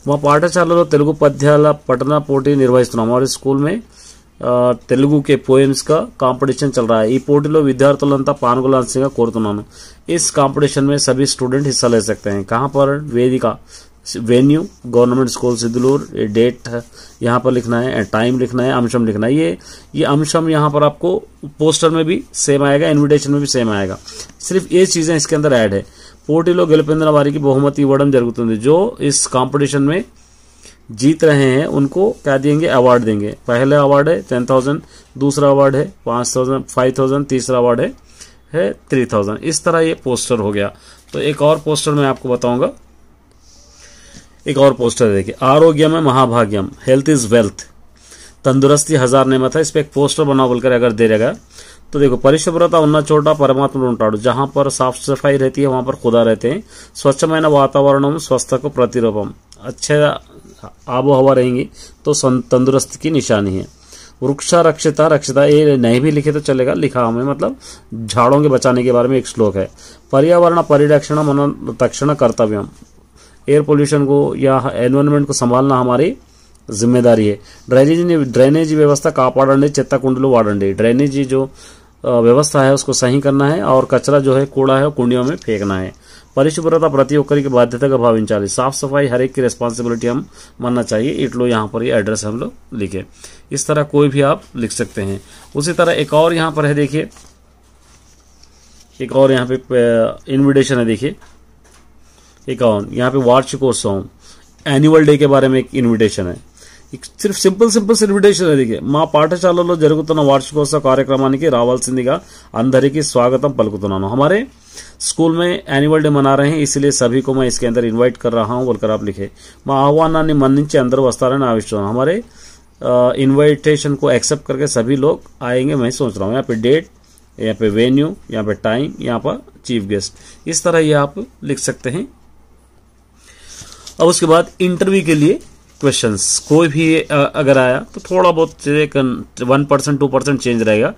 वहाँ పాఠశాలలో తెలుగు పద్యాల పఠన పోటీ నిర్వహిస్తున్నాం। हमारे स्कूल में తెలుగు के पोएम्स का कंपटीशन चल रहा है। ఈ పోటీలో విద్యార్థులంతా పాల్గొనాల్సిందిగా కోరుతున్నాను। इस कंपटीशन में सभी स्टूडेंट हिस्सा ले सकते हैं। कहाँ पर, वेदिका, वेन्यू, गवर्नमेंट स्कूल सिद्धलूर, डेट यहाँ पर लिखना है, टाइम लिखना है, अंशम लिखना है। ये अंशम यहाँ पर आपको पोस्टर में भी सेम आएगा, इन्विटेशन में भी सेम आएगा। सिर्फ ये चीजें इसके अंदर ऐड है। పోటీలో గెలుపొందిన వారికి బహుమతి ఇవ్వడం జరుగుతుంది। जो इस कंपटीशन में जीत रहे हैं उनको क्या देंगे, अवार्ड देंगे। पहले अवार्ड है 10,000, दूसरा अवार्ड है 5,000, 5,000, तीसरा अवार्ड है 3,000। इस तरह ये पोस्टर हो गया। तो एक और पोस्टर मैं आपको बताऊंगा। एक और पोस्टर देखिए, आरोग्य में महाभाग्यम, हेल्थ इज वेल्थ, तंदुरुस्ती हजार नेमत है। इस पे एक पोस्टर बना बोलकर अगर दे रहेगा तो देखो, పరిశుభ్రత ఉన్న చోట పరమాత్ముడు ఉంటాడు। जहां पर साफ सफाई रहती है वहां पर खुदा रहते हैं। स्वच्छమైన वातावरण स्वस्थకు प्रतिरूपम, अच्छे आबो हवा रहेंगी तो तंदुरुस्ती की निशानी है। वृक्षा रक्षिता, रक्षिता ये नहीं भी लिखे तो चलेगा, लिखा हमें, मतलब झाड़ों के बचाने के बारे में एक श्लोक है। पर्यावरण परिरक्षण मन रक्षण कर्तव्यम, एयर पोल्यूशन को या एनवायरनमेंट को संभालना हमारी जिम्मेदारी है। ड्रेनेज व्यवस्था కాపాడండి, చెత్త కుండలు వాడండి। ड्रेनेज जो व्यवस्था है उसको सही करना है, और कचरा जो है कूड़ा है कुंडियों में फेंकना है। పరిశుభ్రత ప్రతి ఒక్కరికి బాధ్యతగా భావించాలి। साफ सफाई हर एक की रिस्पॉन्सिबिलिटी हम मानना चाहिए। इटलो यहाँ पर ये एड्रेस हम लोग लिखे। इस तरह कोई भी आप लिख सकते हैं। उसी तरह एक और यहाँ पर है, देखिए, एक और यहाँ पे इन्विटेशन है। देखिए, एक और यहाँ पे वार्षिकोत्सव, एनुअल डे के बारे में एक इन्विटेशन है। सिर्फ సింపుల్ ఇన్విటేషన్ देखिए, మా పాఠశాలలో జరుగుతున్న వార్షికోత్సవ కార్యక్రమానికి రావాల్సిందిగా అందరికీ స్వాగతం పలుకుతున్నాను। हमारे स्कूल में एनुअल डे मना रहे हैं, इसलिए सभी को मैं इसके अंदर इनवाइट कर रहा हूं बोलकर आप लिखे। మా ఆహ్వానాన్ని మన్నించి అందరూ వస్తారని ఆశిస్తున్నాను। हमारे इन्विटेशन को एक्सेप्ट करके सभी लोग आएंगे, मैं सोच रहा हूँ। यहाँ पे डेट, यहाँ पे वेन्यू, यहाँ पे टाइम, यहाँ पर चीफ गेस्ट। इस तरह ये आप लिख सकते हैं। अब उसके बाद इंटरव्यू के लिए क्वेश्चंस कोई भी अगर आया तो थोड़ा बहुत 1%, 2% चेंज रहेगा।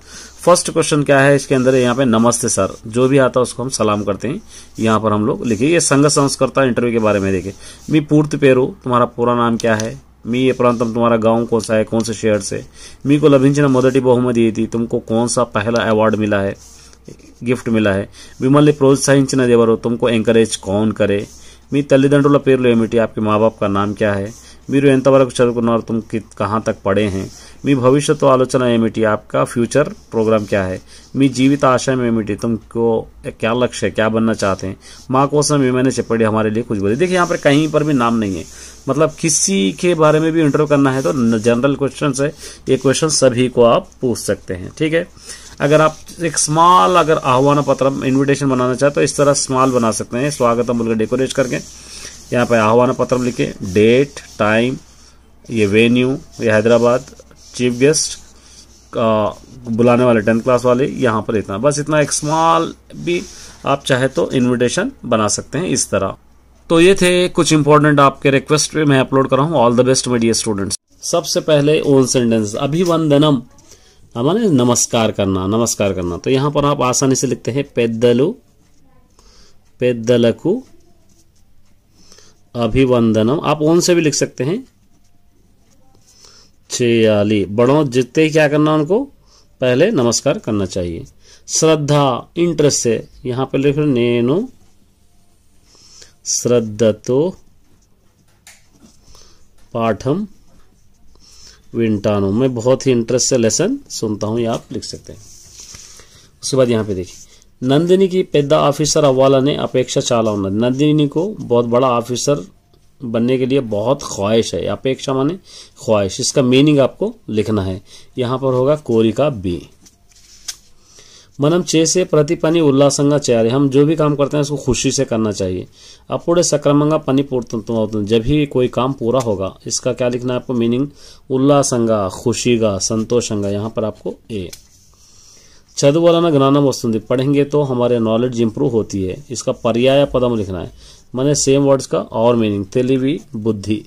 फर्स्ट क्वेश्चन क्या है इसके अंदर, यहाँ पे नमस्ते सर, जो भी आता है उसको हम सलाम करते हैं। यहाँ पर हम लोग लिखिए, ये संघ संस्कर्ता इंटरव्यू के बारे में देखिए। मी पूर्ति पेरू, तुम्हारा पूरा नाम क्या है। मी ये प्रांतम, तुम्हारा गांव कौन सा है, कौन से शहर से। मी को लभिंచిన మొదటి బహుమతి ఏది, तुमको कौन सा पहला अवार्ड मिला है, गिफ्ट मिला है। మిమ్మల్ని ప్రోత్సహించినది ఎవరు, तुमको एंकरेज कौन करे। మీ తల్లిదండ్రుల పేర్లు ఏమిటి, आपके माँ बाप का नाम क्या है। మీరు ఎంతవరకు చదువుకున్నారు, तुम कहाँ तक पढ़े हैं। మీ భవిష్యత్తు ఆలోచన ఏమిటి, आपका फ्यूचर प्रोग्राम क्या है। మీ జీవిత ఆశయం ఏమిటి, तुमको क्या लक्ष्य है, क्या बनना चाहते हैं। माँ కోసం ఏమైనా చెప్పండి, हमारे लिए कुछ बोलिए। देखिए, यहाँ पर कहीं पर भी नाम नहीं है, मतलब किसी के बारे में भी इंटरव्यू करना है तो जनरल क्वेश्चन है। ये क्वेश्चन सभी को आप पूछ सकते हैं, ठीक है। अगर आप एक स्मॉल अगर आह्वान पत्र इन्विटेशन बनाना चाहे तो इस तरह स्मॉल बना सकते हैं, स्वागतम बोलकर डेकोरेट करके। यहाँ पे आह्वान पत्र लिखे, डेट, टाइम, ये वेन्यू, ये हैदराबाद, चीफ गेस्ट, बुलाने वाले 10th क्लास वाले, यहाँ पर इतना, बस इतना एक स्मॉल भी आप चाहे तो इनविटेशन बना सकते हैं इस तरह। तो ये थे कुछ इंपॉर्टेंट आपके रिक्वेस्ट पे मैं अपलोड कर रहा हूँ। All the best my dear students. सबसे पहले ओन सेंटेंस अभिवंदनम, माने नमस्कार करना, नमस्कार करना। तो यहाँ पर आप आसानी से लिखते हैं पेद्दलु, पेद्दलकु अभिवंदनम। आप ओन से भी लिख सकते हैं चेयाली। बड़ों जितने ही क्या करना, उनको पहले नमस्कार करना चाहिए। श्रद्धा इंटरेस्ट से यहाँ पे लिख नेनु श्रद्धतो पाठम विंटानो, मैं बहुत ही इंटरेस्ट से लेसन सुनता हूँ, ये आप लिख सकते हैं। उसके बाद यहाँ पे देखिए नंदिनी की पेद्दा ऑफिसर अव्वालाने अपेक्षा चाला उन्नत। नंदिनी को बहुत बड़ा ऑफिसर बनने के लिए बहुत ख्वाहिश है। अपेक्षा माने ख्वाहिश, इसका मीनिंग आपको लिखना है। यहाँ पर होगा कोरिका बी। मनम चे से प्रतिपनि उल्लासंगा चेयारे, हम जो भी काम करते हैं उसको खुशी से करना चाहिए। अपूर्णे सक्रामंगा पनि पूर्तम, जब भी कोई काम पूरा होगा, इसका क्या लिखना है आपको मीनिंग, उल्लासंगा खुशीगा संतोषंगा, यहाँ पर आपको ए। चदुवलना ज्ञानम वस्तुंदी, पढ़ेंगे तो हमारे नॉलेज इंप्रूव होती है, इसका पर्याय पदम लिखना है, माने सेम वर्ड्स का और मीनिंग, तेलिवी बुद्धि।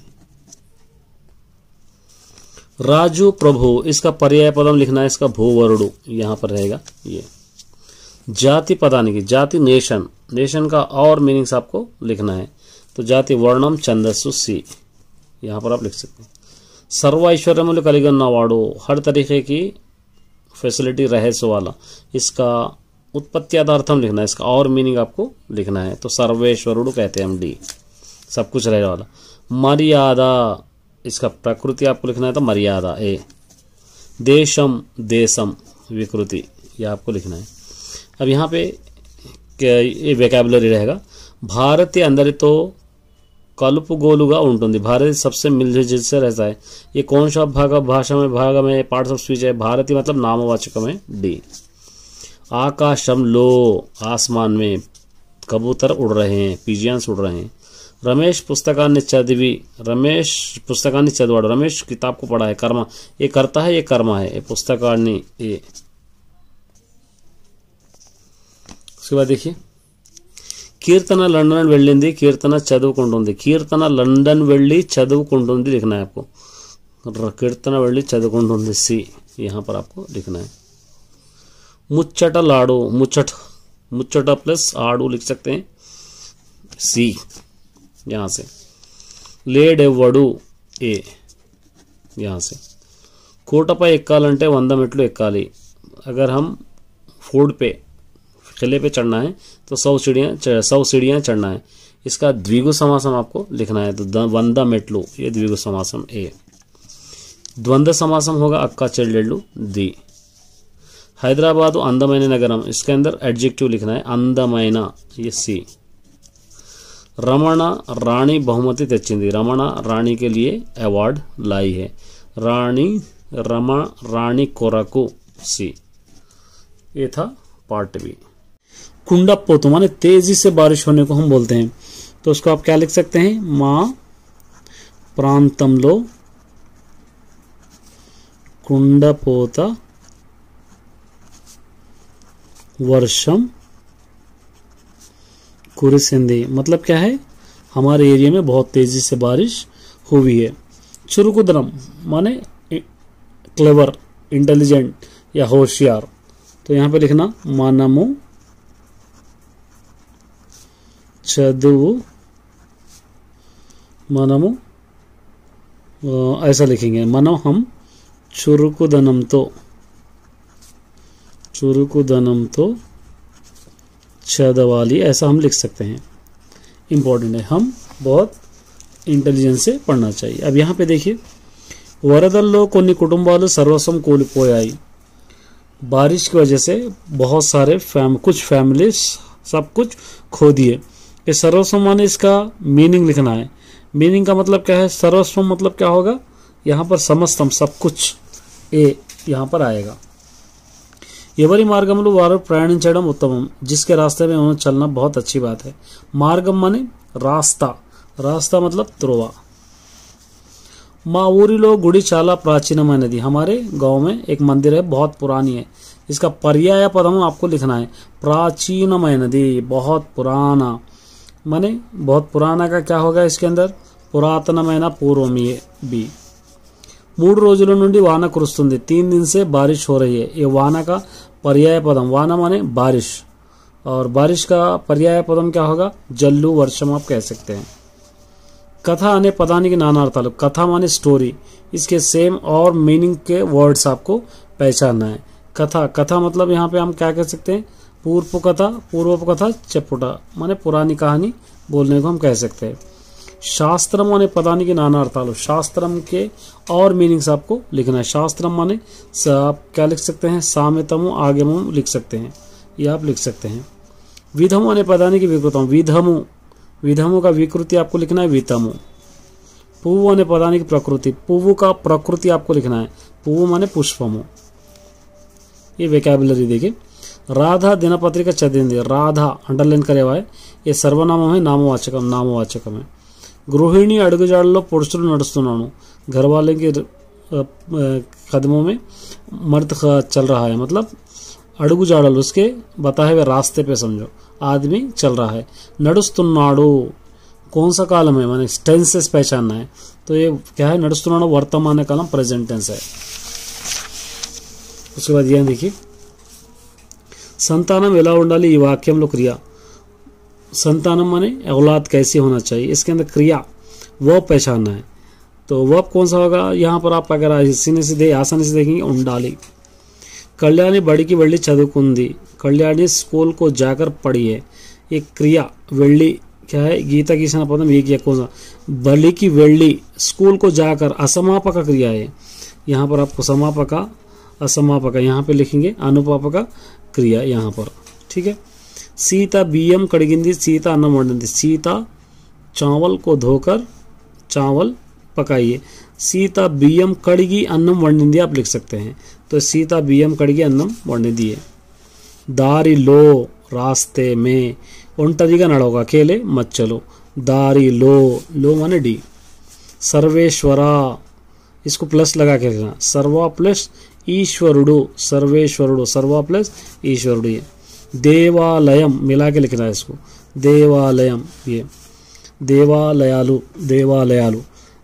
राजू प्रभु, इसका पर्याय पदम लिखना है, इसका भूवरुडु यहाँ पर रहेगा ये। जाति पदानी की, जाति नेशन, नेशन का और मीनिंग्स आपको लिखना है, तो जाति वर्णम छंदस्सु सी, यहाँ पर आप लिख सकते हैं। सर्व ऐश्वर्यमुल कलिगन अवार्डो, हर तरीके की फैसिलिटी रहे सो वाला, इसका उत्पत्ति आधार्थम लिखना है, इसका और मीनिंग आपको लिखना है, तो सर्वेश्वरुडु कहते हैं हम डी, सब कुछ रहे वाला। मर्यादा, इसका प्रकृति आपको लिखना है, तो मर्यादा ए। देशम देशम विकृति, यह आपको लिखना है। अब यहाँ पे ये वेकैबुलरी रहेगा। भारतीय अंदर तो कलुपुगोलुगा उंटुंदी, भारत सबसे मिलजुल से रहता है। ये कौन सा भाषा में पार्ट्स ऑफ स्पीच है, भारतीय मतलब नामवाचक में डी। आकाशम लो, आसमान में कबूतर उड़ रहे हैं, पिजियंस उड़ रहे हैं। रमेश पुस्तकाన్ని चदिवी, रमेश पुस्तकाన్ని चदवाड़, रमेश किताब को पढ़ा है। कर्मा, ये करता है, ये कर्मा है, ये पुस्तकाన్ని ये। उसके बाद देखिए कीर्तना लंदन వెళ్ళింది, कीर्तना చదువుకుంటుంది, कीर्तना लंदन వెళ్ళి చదువుకుంటుంది लिखना है आपको, कीर्तना వెళ్ళి చదువుకుంటుంది सी, यहाँ पर आपको लिखना है। मुच्चट लाडो, मुच्चट मुच्चटा प्लस आडू लिख सकते हैं सी, यहाँ से। लेड वडू ए, यहाँ से। कोटपై ఎక్కాలంటే 100 మెట్లు ఎక్కాలి, अगर हम फूड पे किले पे चढ़ना है तो 100 सीढ़ियाँ चढ़ना है, इसका द्विगु समासम आपको लिखना है, तो 100 मेट्लू, ये द्विगु समासम ए। द्वंद्व समासम होगा अक्का చెల్లెళ్ళు दी। हैदराबाद अंदमैन नगरम, इसके अंदर एडजेक्टिव लिखना है, अंदमैन ये सी। रमण रानी बहुमति तेच्चिंदी, रमण रानी के लिए अवार्ड लाई है, रानी रमा रानी कोरकु सी। ये था पार्ट बी। कुंडपोतु माने तेजी से बारिश होने को हम बोलते हैं, तो उसको आप क्या लिख सकते हैं, माँ प्रांतंलो कुंडपोत वर्षम कुरिसिंदी, मतलब क्या है, हमारे एरिया में बहुत तेजी से बारिश हुई है। चुरुकुदरम माने क्लेवर, इंटेलिजेंट या होशियार, तो यहाँ पे लिखना मानमु चदुवु, मनमु ऐसा लिखेंगे, मनो हम चुरुकुदनम तो चदवाली, ऐसा हम लिख सकते हैं। इम्पोर्टेंट है, हम बहुत इंटेलिजेंस से पढ़ना चाहिए। अब यहाँ पे देखिए వరదల్లో కొన్ని కుటుంబాలు సర్వస్వం కూలిపోయాయి, बारिश की वजह से बहुत सारे कुछ फैमिलीज सब कुछ खो दिए। ये सर्वस्व माने इसका मीनिंग लिखना है, मीनिंग का मतलब क्या है, सर्वस्व मतलब क्या होगा, यहाँ पर समस्तम सब कुछ ए यहाँ पर आएगा। ఎవరి మార్గంలో వారు ప్రయాణించడం ఉత్తమం, जिसके रास्ते में उन्हें चलना बहुत अच्छी बात है। मार्गम माने रास्ता, रास्ता मतलब त्रोवा। మా ఊరిలో గుడి చాలా ప్రాచీనమైనది। हमारे गांव में एक मंदिर है, बहुत पुरानी है। इसका पर्याय पदम आपको लिखना है। प्राचीनమైనది बहुत पुराना, माने बहुत पुराना का क्या होगा इसके अंदर, పురాతనమైన పూర్వమే बी। 3 రోజుల నుండి వాన కురుస్తుంది। 3 दिन से बारिश हो रही है। ये वाना का पर्याय पदम, वाना माने बारिश, और बारिश का पर्याय पदम क्या होगा, जल्लू वर्षम आप कह सकते हैं। कथा अने पदाనికి నానా అర్థాలు। कथा माने स्टोरी, इसके सेम और मीनिंग के वर्ड्स आपको पहचानना है। कथा, कथा मतलब यहाँ पे हम क्या कह सकते हैं, पूर्व कथा, चपुटा माने पुरानी कहानी बोलने को हम कह सकते हैं। शास्त्रम माने पदाనికి నానా అర్థాలు। शास्त्रम के और मीनिंग्स आपको लिखना है। शास्त्रम माने आप क्या लिख सकते हैं, साम्यतमु आगमु लिख सकते हैं, ये आप लिख सकते हैं। विधमु माने पदाనికి विकृतम, विधमु, विधमु का विकृति आपको लिखना है वितमु। पुव्वु अने पदाనికి प्रकृति, पुव्वु का प्रकृति आपको लिखना है, पुव्वु माने पुष्पमु। ये वेकैबुलरी देखिए। राधा दिनपत्रिका चदिंदी, राधा अंडरलाइन करे हुआ है, ये सर्वनाम है, नामवाचकम, नामवाचकम है। गृहिणी अడుగుజాడల్లో పురుషులు నడుస్తున్నాను, घर वाले के कदमों में मर्द चल रहा है, मतलब అడుగుజాడలు उसके बताए हुए रास्ते पे समझो, आदमी चल रहा है। నడుస్తున్నాడు कौन सा कालम है, माने टेंसेस पहचानना है। तो ये क्या है, నడుస్తున్నాడు वर्तमान कालम प्रेजेंट टेंस है। उसके बाद यह देखिए, संतानम ఎలా ఉండాలి, ఈ వాక్యంలో క్రియ। संतानम माने औलाद कैसी होना चाहिए, इसके अंदर क्रिया वो पहचानना है। तो वह कौन सा होगा, यहाँ पर आप अगर सीने से आसानी से देखेंगे, ఉండాలి। कल्याणी बड़की వెళ్ళి చదువుకుంది, कल्याणी स्कूल को जाकर पढ़ी है। एक क्रिया వెళ్ళి क्या है, गीता गीसन पदम ये किया कौन सा, बलि की వెళ్ళి स्कूल को जाकर असमापक क्रिया है। यहाँ पर आपको समापका असमापका यहाँ पे लिखेंगे, अनुपापका क्रिया यहाँ पर, ठीक है। सीता बियम कड़गिंदी, सीता अन्नम वंडिंदी, सीता चावल को धोकर चावल पकाइए। सीता बियम कड़गी अन्नम वंडिंदी आप लिख सकते हैं। तो सीता बियम कड़गी अन्नम वंडिंदी है। दारिलो रास्ते में, ఒంటరిగా నడవక, अकेले मत चलो। दारिलो, लो माने डी। सर्वेश्वरा, इसको प्लस लगा के लिखना, सर्वा प्लस ईश्वरुडु, सर्वेश्वरुडु, सर्वा प्लस ईश्वरुडु। ये देवालयम मिला के लिखना है इसको, देवालयम, ये देवालयालु, देवालयालु।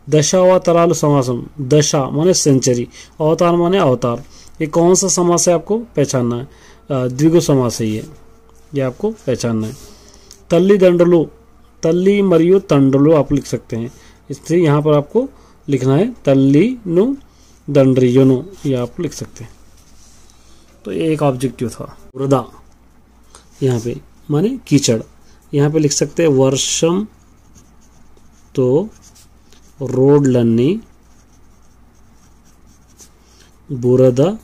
दशावतारालु समासम, दशा माने सेंचुरी, अवतार माने अवतार। ये कौन सा समास है आपको पहचानना है, द्विगु समास है ये आपको पहचानना है। तल्ली दंडलु, तल्ली मरियु तंडलु आप लिख सकते हैं, इसलिए यहाँ पर आपको लिखना है तल्ली नु दंड्रियुनु, ये आप लिख सकते हैं। तो ये एक ऑब्जेक्टिव था। वृदा यहाँ पे माने कीचड़, यहाँ पे लिख सकते हैं वर्षम तो रोडलन्नी बुरदगा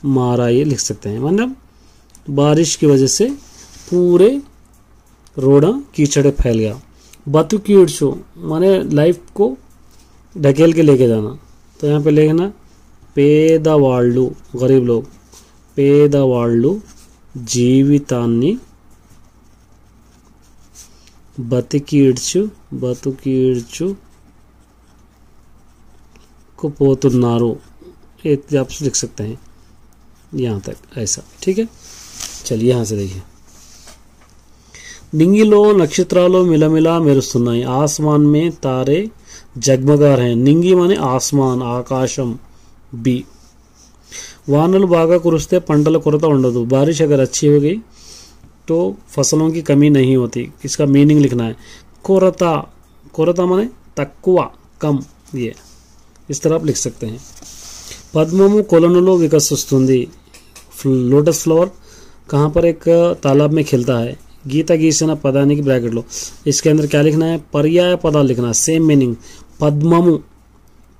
मारा, ये लिख सकते हैं, मतलब बारिश की वजह से पूरे रोड कीचड़ फैल गया। बतुकीड़चो माने लाइफ को ढकेल के लेके जाना। तो यहाँ पे लिखना పేదవాళ్ళు, गरीब लोग, పేదవాళ్ళు జీవితాన్ని బతికీడ్చుకుపోతున్నారు, ये आप लिख सकते हैं यहाँ तक, ऐसा, ठीक है। चलिए यहाँ से देखिए, निंगिलो नक्षत्रालो मिलमिला मेरुस्तुन्नाई, आसमान में तारे जगमगा रहे हैं। निंगी माने आसमान, आकाशम, बी। वानल बागा कुरुस्ते पंटल कोरता उंडदु, बारिश अगर अच्छी हो गई तो फसलों की कमी नहीं होती। इसका मीनिंग लिखना है। कोरता, कोरता माने तक्वा, कम, ये इस तरह आप लिख सकते हैं। पद्ममु कोलनुलो विकसिस्तुंदी, लोटस फ्लावर कहाँ पर एक तालाब में खिलता है। गीता गीसना पदानी की ब्रैकेट लो, इसके अंदर क्या लिखना है, पर्याय पदा लिखना, सेम मीनिंग। पद्ममु,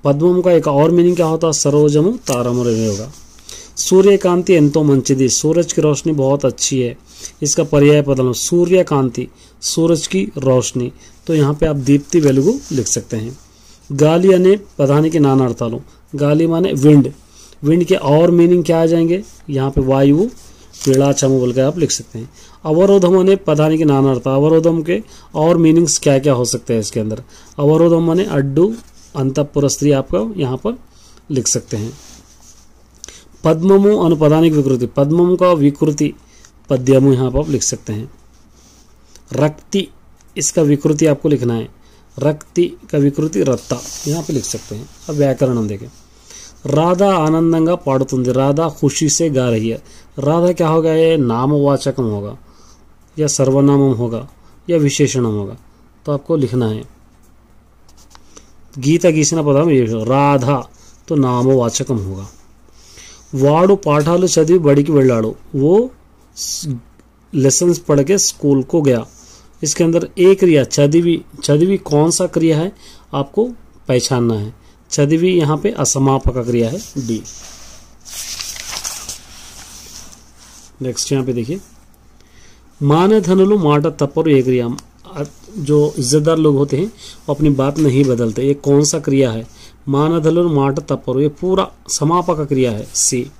पद्ममु का एक और मीनिंग क्या होता है, सरोजमु तारमु होगा। सूर्यकांति एंतो मंचिदी, सूरज की रोशनी बहुत अच्छी है। इसका पर्याय पद लो, सूर्यकांति, सूरज की रोशनी। तो यहाँ पे आप दीप्ति वेलुगु लिख सकते हैं। गाली अने पदानी के नाना अर्थालू, गाली माने विंड, विंड के और मीनिंग क्या आ जाएंगे, यहाँ पे वायु, पीड़ाचम बोल के आप लिख सकते हैं। अवरोधम ने पदानी के नाना अर्थ, अवरोधम के और मीनिंग्स क्या क्या हो सकते हैं इसके अंदर। अवरोधम ने अड्डू अंतःपुर स्त्री आपको यहाँ पर लिख सकते हैं। पद्ममु अनुपदानिक विकृति, पद्ममु का विकृति पद्यमु यहाँ पर आप लिख सकते हैं। रक्ति इसका विकृति आपको लिखना है, रक्ति का विकृति रत्ता यहाँ पे लिख सकते हैं। अब व्याकरण हम देखें। राधा आनंदंगा पाड़ुतुंदी, राधा खुशी से गा रही है। राधा क्या होगा, ये नामवाचकम होगा या सर्वनामम होगा या विशेषणम होगा, तो आपको लिखना है। गीता गीसना पदम ये राधा तो नामवाचकम होगा। वाड़ू पाठालू चदिवी बड़ीकी वेल्लाड़ू, वो लेसन्स पढ़ के स्कूल को गया। इसके अंदर एक क्रिया चदिवी, चदिवी कौन सा क्रिया है आपको पहचानना है। चदिवी यहाँ पे असमापक क्रिया है, डी। नेक्स्ट यहाँ पे देखिए, माने धनुलु माट तप्पर एक क्रिया, जो इज्जतदार लोग होते हैं वो अपनी बात नहीं बदलते। ये कौन सा क्रिया है, माने धनुलु माट तप्पर, ये पूरा समापक क्रिया है, सी।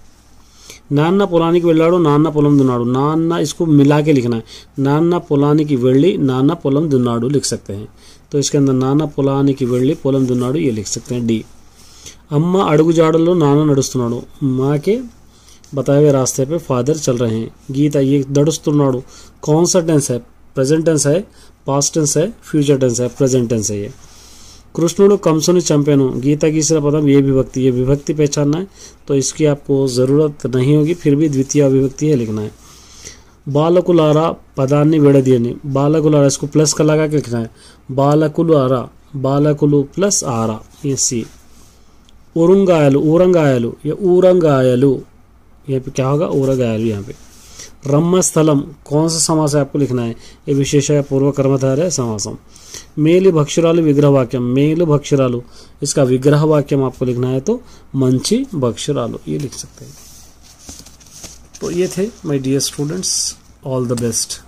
नान्ना पोलानी की वेल्लाड़ू नान्ना पोलम दुनाड़ू, नान्ना इसको मिला के लिखना है, नान्ना पोलानी की वेल्ली नान्ना पोलम दुनाड़ू लिख सकते हैं। तो इसके अंदर नाना पोलानी की वेल्ली पोलम दुनाड़ू ये लिख सकते हैं, डी। अम्मा अड़गु जाड़लो नाना नडुस्तुनाड़ू, माँ के बताए हुए रास्ते पे फादर चल रहे हैं। गीता ये नडुस्तुनाड़ू कौन सा टेंस है, प्रेजेंट टेंस है, पास्ट टेंस है, फ्यूचर टेंस है, प्रेजेंट टेंस है। ये कृष्णुడు कंसुनि चंपेनु, गीता की तीसरा पदम ये विभक्ति, ये विभक्ति पहचानना है, तो इसकी आपको जरूरत नहीं होगी, फिर भी द्वितीय विभक्ति है लिखना है। बालकुलारा पदान्नी विड़दियनी, बालकुलारा इसको प्लस का लगा के लिखना है, बालकुलारा, बालकुलु प्लस आरा, ये सी। उरंगायलु, उरंगायलु ये ऊरंगायलु, यहाँ पे क्या होगा ऊरंगायलु यहाँ पे। रम्यस्थलम कौन सा समास है आपको लिखना है, ये विशेषण पूर्व कर्मधारय है समासम। मेलु भक्षरालु विग्रह वाक्यम, मेलु भक्षरालु इसका विग्रह वाक्यम आपको लिखना है, तो मंची भक्षरालु ये लिख सकते हैं। तो ये थे my dear students, all the best.